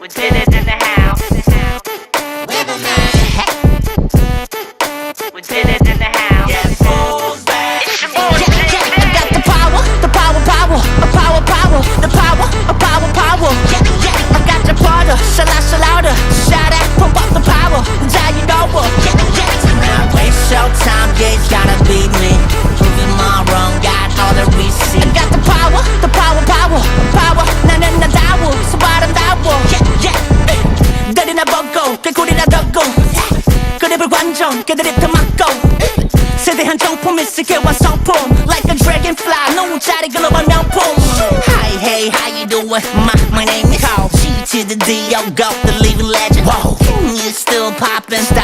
We did it in the house. We did it in the house. Yeah, fools back. It's your boy, I got the power, the power, power, a power, power, the power, a power, power. I got your brother, shall louder, shout out, pump up the power, giant over. Now waste your time, yeah, it's gotta be me. Proving my wrong, got all the receipts. I got the power, power, power. 나는 나다워, 소바람다워. 때리나 벗고, 개구리나 덮고. 그립을 관전, 그들이 더 막고. 세대한 정품이 세계와 성품. Like a dragonfly, 노자리 글로벌 명품. Hi, hey, how you doing? My name is Carl. G to the D, yo, go, the living legend. Whoa, you still poppin', stop